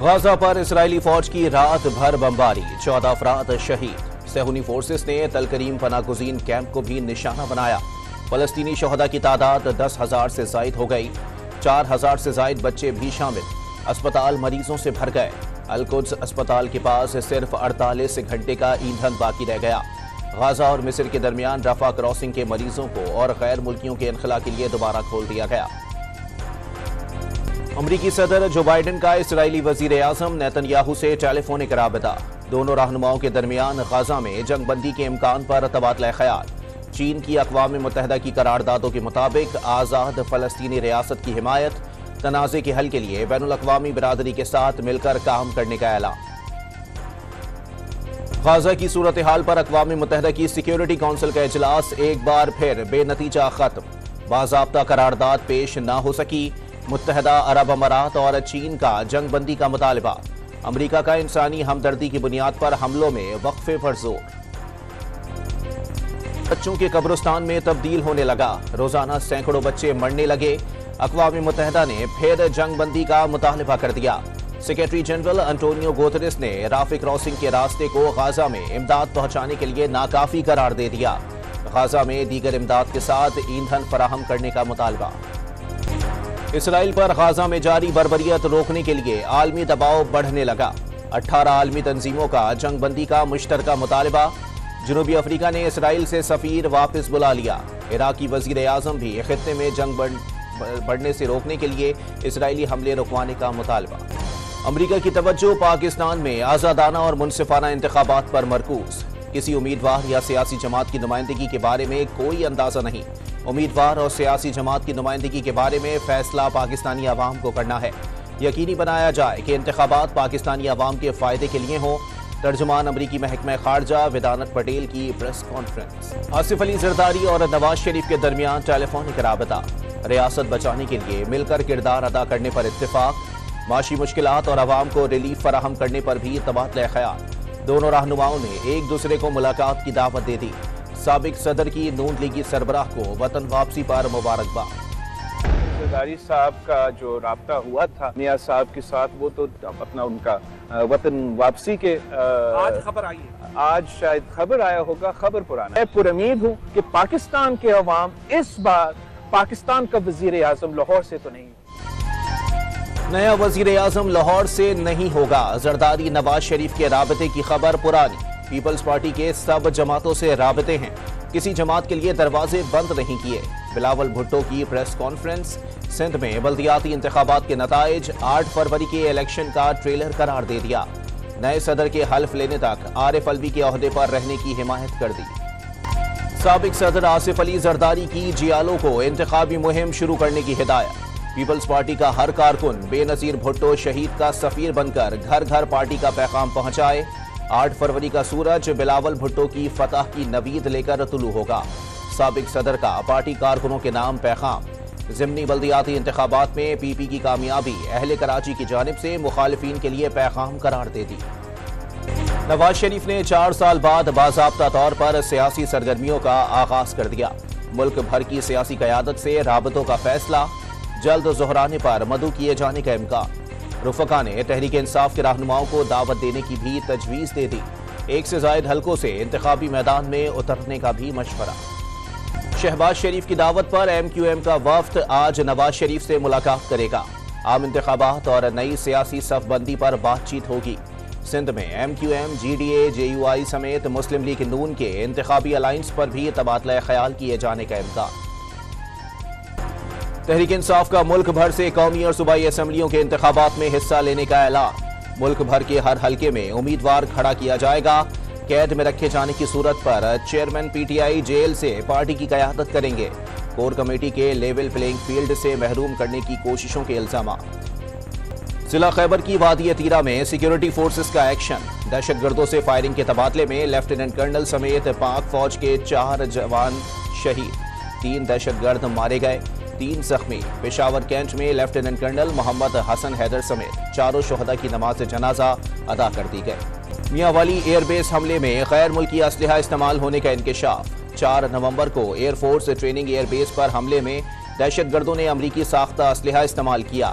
غزہ پر اسرائیلی فوج کی رات بھر بمباری، 14 افراد شہید۔ صہیونی فورسز نے تل کریم پناہ گزین کیمپ کو بھی نشانہ بنایا۔ فلسطینی شہداء کی تعداد 10,000 سے زائد ہو گئی، 4,000 سے زائد بچے بھی شامل۔ اسپتال مریضوں سے بھر گئے۔ القدس اسپتال کے پاس صرف 48 گھنٹے کا ایندھن باقی رہ گیا۔ غزہ اور مصر کے درمیان رفح کراسنگ کے مریضوں کو اور غیر ملکیوں کے انخلاء کے لیے دوبارہ کھول دیا گیا۔ امریکی صدر جو بائیڈن کا اسرائیلی وزیر اعظم نیتن یاہو سے ٹیلی فونک رابطہ۔ دونوں رہنماؤں کے درمیان غزہ میں جنگ بندی کے امکان پر تبادلہ خیال۔ چین کی اقوام متحدہ کی قراردادوں کے مطابق آزاد فلسطینی ریاست کی حمایت، تنازع کے حل کے لیے بین الاقوامی برادری کے ساتھ مل کر کام کرنے کا اعلان۔ غزہ کی صورتحال پر اقوام متحدہ کی سیکیورٹی کونسل کا اجلاس ایک بار پھر بے نتیجہ ختم۔ باضابطہ قرارداد پیش نہ ہو سکی۔ متحدہ عرب امارات اور چین کا جنگ بندی کا مطالبہ۔ امریکہ کا انسانی ہمدردی کی بنیاد پر حملوں میں وقفے پر زور۔ بچوں کے قبرستان میں تبدیل ہونے لگا، روزانہ سینکڑوں بچے مرنے لگے۔ اقوام متحدہ نے پھر جنگ بندی کا مطالبہ کر دیا۔ سیکریٹری جنرل انٹونیو گوتریس نے رفح کراسنگ کے راستے کو غزہ میں امداد پہنچانے کے لیے ناکافی قرار دے دیا۔ غزہ میں دیگر امداد کے ساتھ ایندھن فراہم کرنے کا مطالبہ۔ اسرائیل پر غزہ میں جاری بربریت روکنے کے لیے عالمی دباؤ بڑھنے لگا۔ 18 عالمی تنظیموں کا جنگ بندی کا مشترکہ مطالبہ۔ جنوبی افریقہ نے اسرائیل سے سفیر واپس بلا لیا۔ عراقی وزیر اعظم بھی خطے میں جنگ بڑھنے سے روکنے کے لیے اسرائیلی حملے رکوانے کا مطالبہ۔ امریکہ کی توجہ پاکستان میں آزادانہ اور منصفانہ انتخابات پر مرکوز۔ کسی امیدوار یا سیاسی جماعت کی نمائندگی کے بارے میں کوئی اندازہ نہیں۔ امیدوار اور سیاسی جماعت کی نمائندگی کے بارے میں فیصلہ پاکستانی عوام کو کرنا ہے۔ یقینی بنایا جائے کہ انتخابات پاکستانی عوام کے فائدے کے لیے ہوں۔ ترجمان امریکی محکمہ خارجہ ویدانت پٹیل کی پریس کانفرنس۔ آصف علی زرداری اور نواز شریف کے درمیان ٹیلی فونک رابطہ۔ ریاست بچانے کے لیے مل کر کردار ادا کرنے پر اتفاق۔ معاشی مشکلات اور عوام کو ریلیف فراہم کرنے پر بھی تبادلہ خیال۔ دونوں رہنماؤں نے ایک دوسرے کو ملاقات کی دعوت دے دی۔ سابق صدر کی نون لیگی سربراہ کو وطن واپسی پر مبارکباد۔ زرداری صاحب کا جو رابطہ ہوا تھا نیاز صاحب کے ساتھ، وہ تو اپنا ان کا وطن واپسی کے آج خبر آئی ہے، آج شاید خبر آیا ہوگا، خبر پرانا۔ میں پر امید ہوں کہ پاکستان کے عوام اس بار پاکستان کا وزیر اعظم لاہور سے تو نہیں۔ نیا وزیر اعظم لاہور سے نہیں ہوگا۔ زرداری نواز شریف کے رابطے کی خبر پرانی۔ پیپلز پارٹی کے سب جماعتوں سے رابطے ہیں، کسی جماعت کے لیے دروازے بند نہیں کیے۔ بلاول بھٹو کی پریس کانفرنس۔ سندھ میں بلدیاتی انتخابات کے نتائج، 8 فروری کے الیکشن کا ٹریلر قرار دے دیا۔ نئے صدر کے حلف لینے تک عارف الوی کے عہدے پر رہنے کی حمایت کر دی۔ سابق صدر آصف علی زرداری کی جیالوں کو انتخابی مہم شروع کرنے کی ہدایت۔ پیپلز پارٹی کا ہر کارکن بے نظیر بھٹو شہید کا سفیر بن کر گھر گھر پارٹی کا پیغام پہنچائے۔ 8 فروری کا سورج بلاول بھٹو کی فتح کی نوید لے کر طلوع ہوگا۔ سابق صدر کا پارٹی کارکنوں کے نام پیغام۔ ضمنی بلدیاتی انتخابات میں پی پی کی کامیابی اہل کراچی کی جانب سے مخالفین کے لیے پیغام قرار دے دی۔ نواز شریف نے 4 سال بعد باضابطہ طور پر سیاسی سرگرمیوں کا آغاز کر دیا۔ ملک بھر کی سیاسی قیادت سے رابطوں کا فیصلہ، جلد ظہرانے پر مدعو کیے جانے کا امکان۔ رفقا نے تحریک انصاف کے رہنماؤں کو دعوت دینے کی بھی تجویز دے دی۔ 1 سے زائد حلقوں سے انتخابی میدان میں اترنے کا بھی مشورہ۔ شہباز شریف کی دعوت پر ایم کیو ایم کا وفد آج نواز شریف سے ملاقات کرے گا۔ عام انتخابات اور نئی سیاسی صف بندی پر بات چیت ہوگی۔ سندھ میں M Q M, G D A, J U I سمیت مسلم لیگ نون کے انتخابی الائنس پر بھی تبادلہ خیال کیے جانے کا امکان۔ تحریک انصاف کا ملک بھر سے قومی اور صوبائی اسمبلیوں کے انتخابات میں حصہ لینے کا اعلان۔ ملک بھر کے ہر حلقے میں امیدوار کھڑا کیا جائے گا۔ قید میں رکھے جانے کی صورت پر چیئرمین پی ٹی آئی جیل سے پارٹی کی قیادت کریں گے۔ کور کمیٹی کے لیول پلینگ فیلڈ سے محروم کرنے کی کوششوں کے الزامات۔ ضلع خیبر کی وادی عتیرہ میں سیکیورٹی فورسز کا ایکشن۔ دہشت گردوں سے فائرنگ کے تبادلے میں لیفٹیننٹ کرنل سمیت پاک فوج کے 4 جوان شہید، 3 دہشت گرد مارے گئے، 3 زخمی۔ پشاور کینٹ میں لیفٹیننٹ کرنل محمد حسن حیدر سمیت 4 شہداء کی نماز جنازہ ادا کر دی گئی۔ میاں والی ایئر بیس حملے میں غیر ملکی اسلحہ استعمال ہونے کا انکشاف۔ 4 نومبر کو air force training air base پر حملے میں دہشت گردوں نے امریکی ساختہ اسلحہ استعمال کیا۔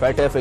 FATF